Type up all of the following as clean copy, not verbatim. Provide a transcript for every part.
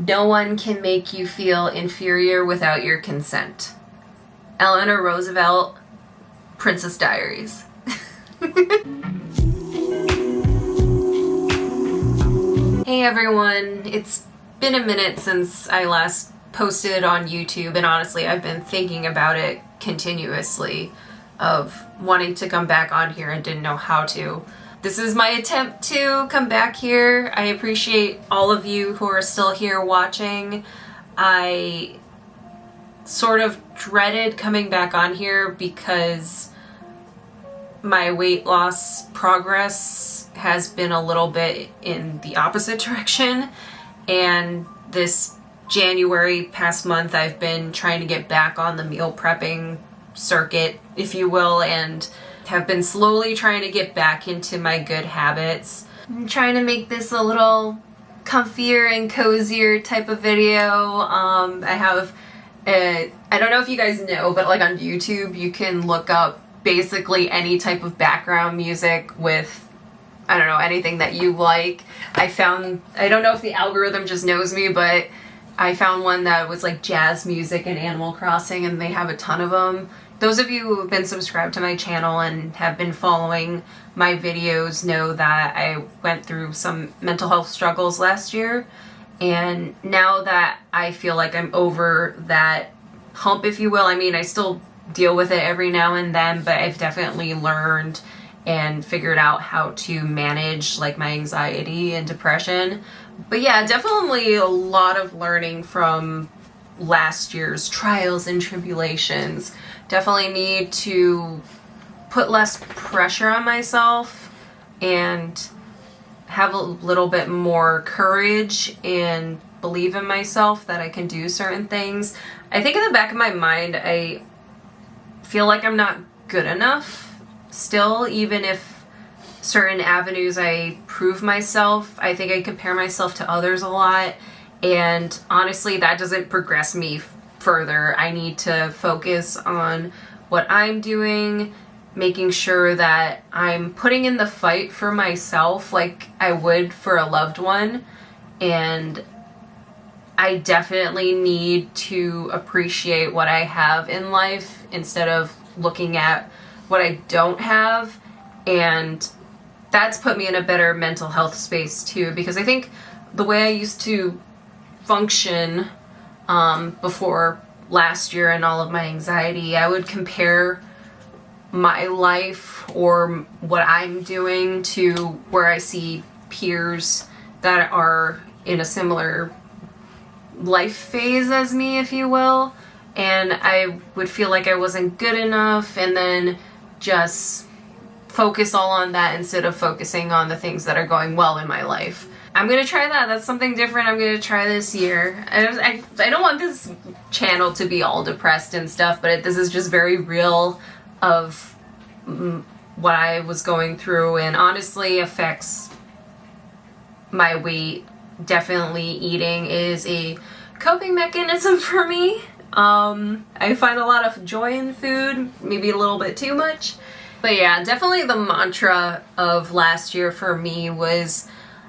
No one can make you feel inferior without your consent. Eleanor Roosevelt, Princess Diaries. Hey everyone, it's been a minute since I last posted on YouTube, and honestly I've been thinking about it continuously of wanting to come back on here and didn't know how to. This is my attempt to come back here. I appreciate all of you who are still here watching. I sort of dreaded coming back on here because my weight loss progress has been a little bit in the opposite direction, and this January past month I've been trying to get back on the meal prepping circuit, if you will, and have been slowly trying to get back into my good habits. I'm trying to make this a little comfier and cozier type of video. I don't know if you guys know, but like on YouTube you can look up basically any type of background music with, I don't know, anything that you like. I don't know if the algorithm just knows me, but I found one that was like jazz music and Animal Crossing, and they have a ton of them. Those of you who have been subscribed to my channel and have been following my videos know that I went through some mental health struggles last year, and now that I feel like I'm over that hump, if you will, I mean, I still deal with it every now and then, but I've definitely learned and figured out how to manage like my anxiety and depression. But yeah, definitely a lot of learning from last year's trials and tribulations. Definitely need to put less pressure on myself and have a little bit more courage and believe in myself that I can do certain things. I think in the back of my mind, I feel like I'm not good enough still, even if certain avenues I prove myself. I think I compare myself to others a lot, and honestly that doesn't progress me further. I need to focus on what I'm doing, making sure that I'm putting in the fight for myself like I would for a loved one, and I definitely need to appreciate what I have in life instead of looking at what I don't have. And that's put me in a better mental health space too, because I think the way I used to function before last year and all of my anxiety, I would compare my life or what I'm doing to where I see peers that are in a similar life phase as me, if you will, and I would feel like I wasn't good enough, and then just focus all on that instead of focusing on the things that are going well in my life. I'm gonna try that. That's something different I'm gonna try this year. I don't want this channel to be all depressed and stuff, but this is just very real of what I was going through, and honestly affects my weight. Definitely eating is a coping mechanism for me. I find a lot of joy in food, maybe a little bit too much. But yeah, definitely the mantra of last year for me was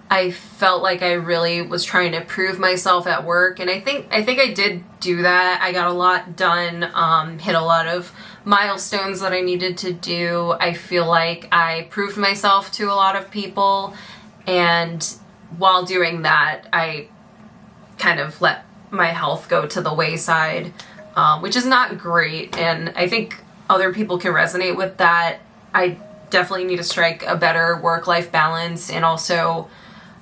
I felt like I really was trying to prove myself at work, and I think I did do that. I got a lot done, hit a lot of milestones that I needed to do. I feel like I proved myself to a lot of people, and while doing that, I kind of let my health go to the wayside, which is not great, and I think other people can resonate with that. I definitely need to strike a better work-life balance and also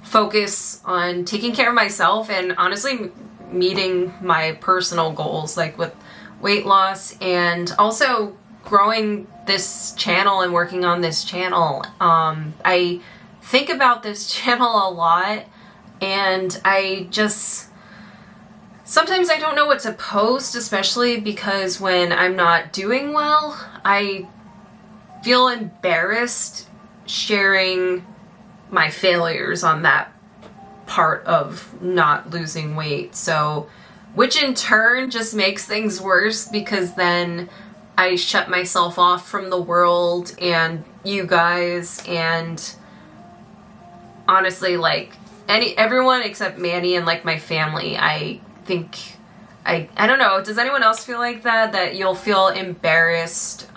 focus on taking care of myself and honestly meeting my personal goals, like with weight loss and also growing this channel and working on this channel. I think about this channel a lot, and sometimes I don't know what to post, especially because when I'm not doing well, I feel embarrassed sharing my failures on that part of not losing weight. So, which in turn just makes things worse, because then I shut myself off from the world and you guys, and honestly, like, everyone except Manny and like my family, I think, I don't know, does anyone else feel like that? That you'll feel embarrassed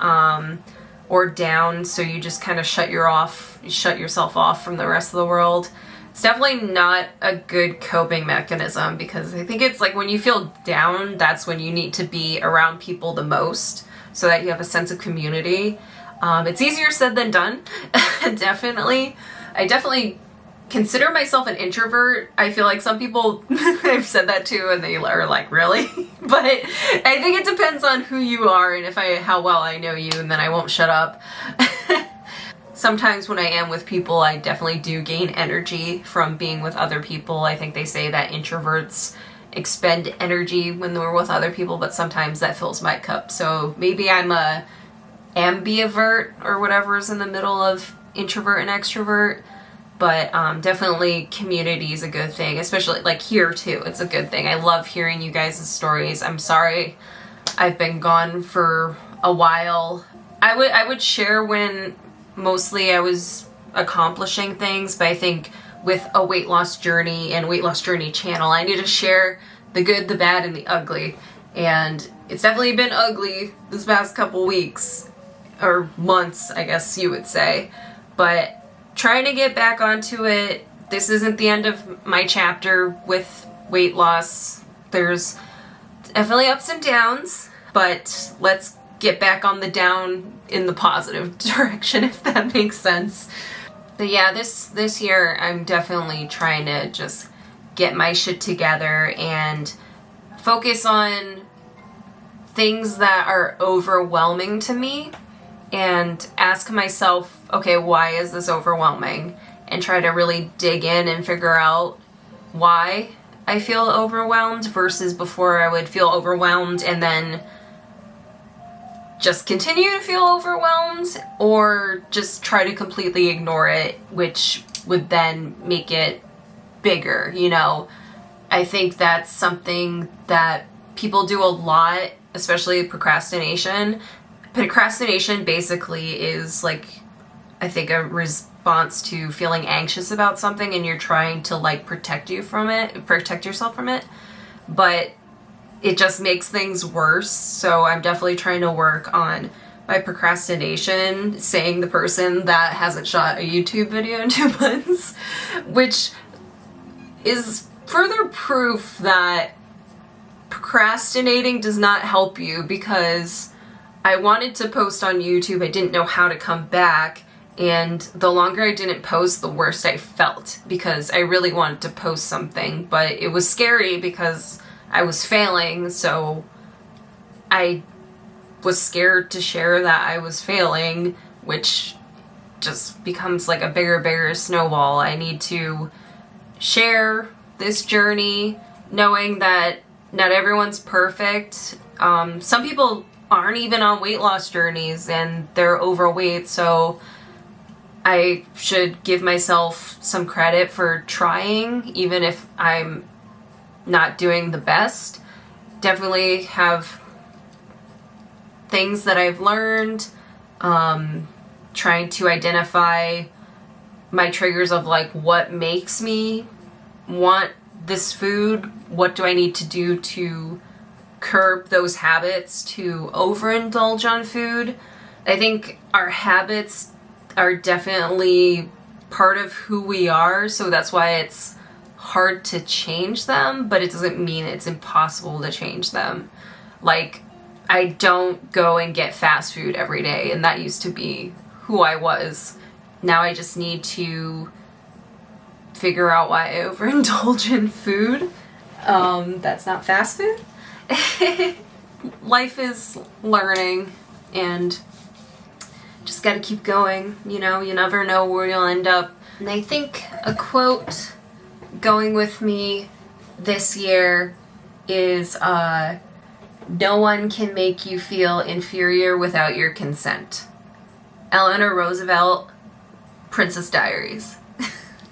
or down, so you just kind of shut yourself off from the rest of the world? It's definitely not a good coping mechanism, because I think it's like when you feel down, that's when you need to be around people the most so that you have a sense of community. It's easier said than done, definitely. I definitely consider myself an introvert. I feel like some people I've said that to and they are like, really? But I think it depends on who you are and how well I know you, and then I won't shut up. Sometimes when I am with people, I definitely do gain energy from being with other people. I think they say that introverts expend energy when they're with other people, but sometimes that fills my cup. So maybe I'm a ambivert or whatever is in the middle of introvert and extrovert. But definitely community is a good thing, especially like here too. It's a good thing. I love hearing you guys' stories. I'm sorry I've been gone for a while. I would share when mostly I was accomplishing things, but I think with a weight loss journey and weight loss journey channel, I need to share the good, the bad, and the ugly. And it's definitely been ugly this past couple weeks, or months, I guess you would say. But trying to get back onto it. This isn't the end of my chapter with weight loss. There's definitely ups and downs, but let's get back on the down in the positive direction, if that makes sense. But yeah, this year I'm definitely trying to just get my shit together and focus on things that are overwhelming to me and ask myself, okay, why is this overwhelming? And try to really dig in and figure out why I feel overwhelmed, versus before I would feel overwhelmed and then just continue to feel overwhelmed, or just try to completely ignore it, which would then make it bigger, you know? I think that's something that people do a lot, especially procrastination. Procrastination basically is like, I think, a response to feeling anxious about something, and you're trying to like protect yourself from it, but it just makes things worse. So I'm definitely trying to work on my procrastination, saying the person that hasn't shot a YouTube video in 2 months, which is further proof that procrastinating does not help you, because I wanted to post on YouTube. I didn't know how to come back, and the longer I didn't post, the worse I felt, because I really wanted to post something, but it was scary because I was failing, so I was scared to share that I was failing, which just becomes like a bigger snowball. I need to share this journey, knowing that not everyone's perfect. Some people aren't even on weight loss journeys and they're overweight, so I should give myself some credit for trying, even if I'm not doing the best. Definitely have things that I've learned, trying to identify my triggers of like what makes me want this food, what do I need to do to curb those habits to overindulge on food. I think our habits are definitely part of who we are, so that's why it's hard to change them, but it doesn't mean it's impossible to change them. Like, I don't go and get fast food every day, and that used to be who I was. Now I just need to figure out why I overindulge in food. That's not fast food. Life is learning, and just gotta keep going, you know? You never know where you'll end up. And I think a quote going with me this year is, no one can make you feel inferior without your consent. Eleanor Roosevelt, Princess Diaries.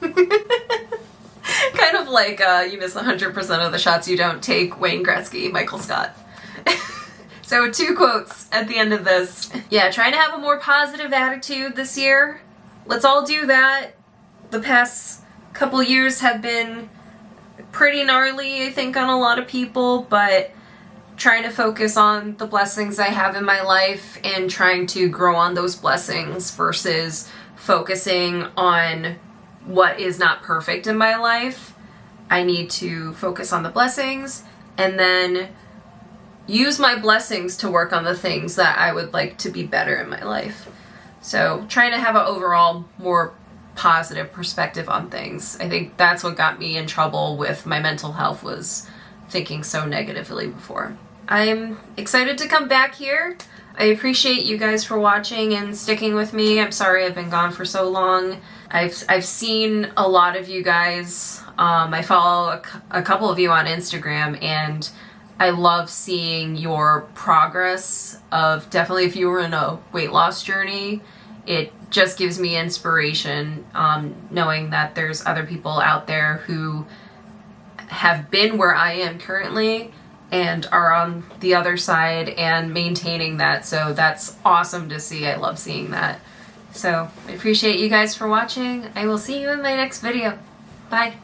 Kind of like you miss 100% of the shots you don't take, Wayne Gretzky, Michael Scott. So 2 quotes at the end of this. Yeah, trying to have a more positive attitude this year. Let's all do that. The past couple years have been pretty gnarly, I think, on a lot of people, but trying to focus on the blessings I have in my life and trying to grow on those blessings versus focusing on what is not perfect in my life. I need to focus on the blessings and then use my blessings to work on the things that I would like to be better in my life. So trying to have an overall more positive perspective on things. I think that's what got me in trouble with my mental health, was thinking so negatively before. I'm excited to come back here. I appreciate you guys for watching and sticking with me. I'm sorry I've been gone for so long. I've seen a lot of you guys. I follow a couple of you on Instagram, and I love seeing your progress of, definitely if you were in a weight loss journey, it just gives me inspiration, knowing that there's other people out there who have been where I am currently and are on the other side and maintaining that. So that's awesome to see. I love seeing that. So I appreciate you guys for watching. I will see you in my next video. Bye.